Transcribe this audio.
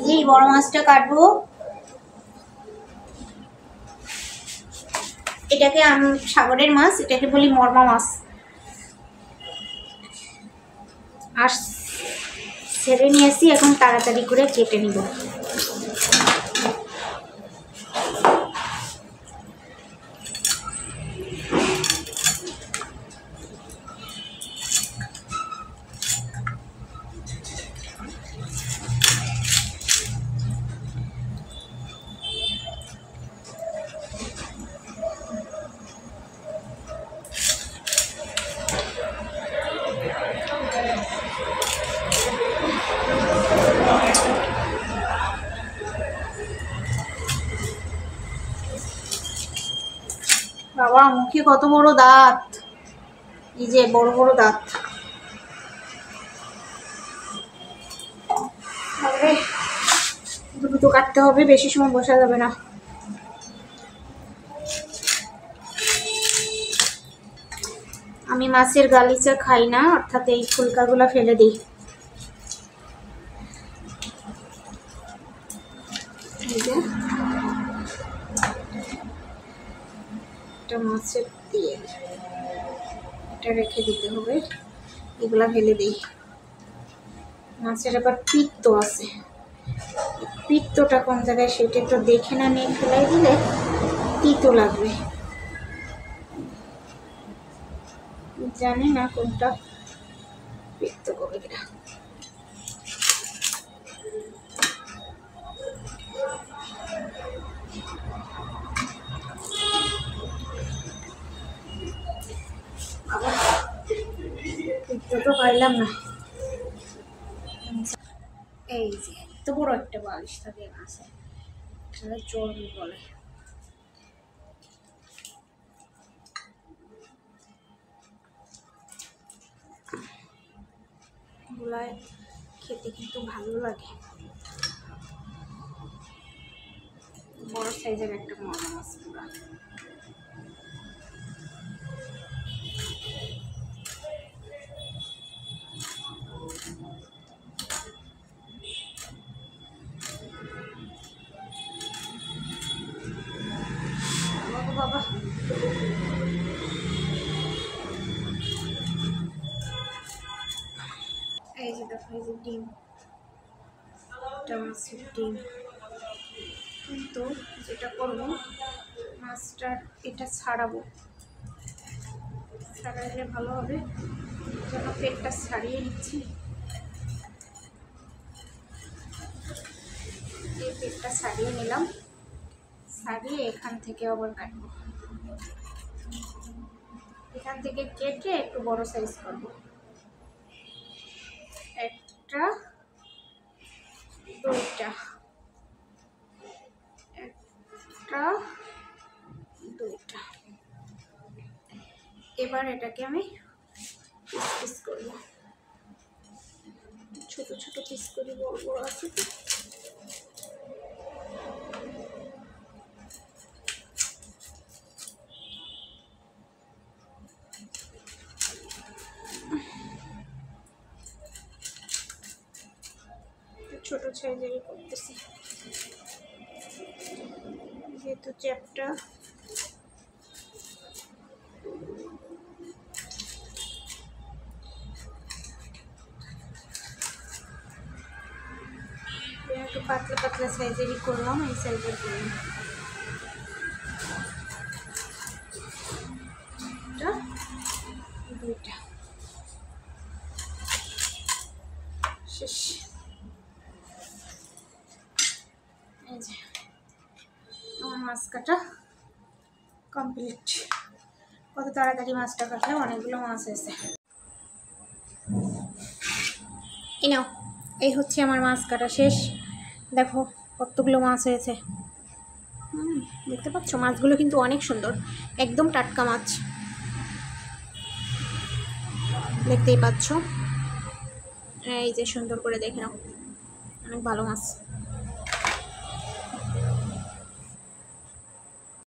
যে বড় মাছটা কাটবো, এটাকে সাগরের মাছ, এটাকে বলি মরমা মাছ। আর ছেড়ে নিয়েছি, এখন তাড়াতাড়ি করে কেটে নিব। বাবা মুখে কত বড় দাঁত, এই যে বড় বড় দাঁত। দ্রুত কাটতে হবে, বেশি সময় বসা যাবে না। আমি মাছের গালিচা খাই না, অর্থাৎ এই ফুলকাগুলো ফেলে দিই। এটা মাছের তেল, এটা রেখে দিতে হবে, এগুলা ফেলে দিই। মাছের আবার পিত্ত আছে, পিত্তটা কোন জায়গায় সেটা একটু দেখে না নিয়ে ফেলাই দিলে তিতো লাগবে। জানি না কোনটা পিত্ত করে কিনা। পিত্ত তো পাইলাম না। এই যে এত বড় একটা বালিশ থাকে আছে, সেটা চর্বি বলে। গুলায় খেতে কিন্তু ভালো লাগে। বড় সাইজের একটা মরমা মাছ পুরা। বাবা এই যে দেখো, এই যে ডিম, এটা মাছের ডিম। কিন্তু যেটা করবো, মাছটার এটা ছাড়াবো, ছাড়াইলে ভালো হবে। যেন পেটটা ছাড়িয়ে নিচ্ছি, এই পেটটা ছাড়িয়ে নিলাম, ছাড়িয়ে এখান থেকে আবার কাটবো। এখান থেকে কেটে একটু বড় সাইজ করবো। একটা, দুইটা, একটা, দুইটা। এবার এটাকে আমি পিস পিস করব, ছোট ছোট পিস করি, বড় বড় আছে তো। ছোট সাইজেরই করতেছি, যেহেতু চ্যাপটা। একটু পাতলা পাতলা সাইজেরই করলাম, এই সাইজের করলাম। দুইটা শেষ। এই যে আমার মাছ কাটা কমপ্লিট। কত তাড়াতাড়ি মাছটা কাটলাম, অনেকগুলো মাছ হয়েছে। এই নাও, এই হচ্ছে আমার মাছ কাটা শেষ। দেখো কতগুলো মাছ হয়েছে, দেখতে পাচ্ছ? মাছগুলো কিন্তু অনেক সুন্দর, একদম টাটকা মাছ, দেখতেই পাচ্ছ। এই যে সুন্দর করে দেখে নাও, অনেক ভালো মাছ।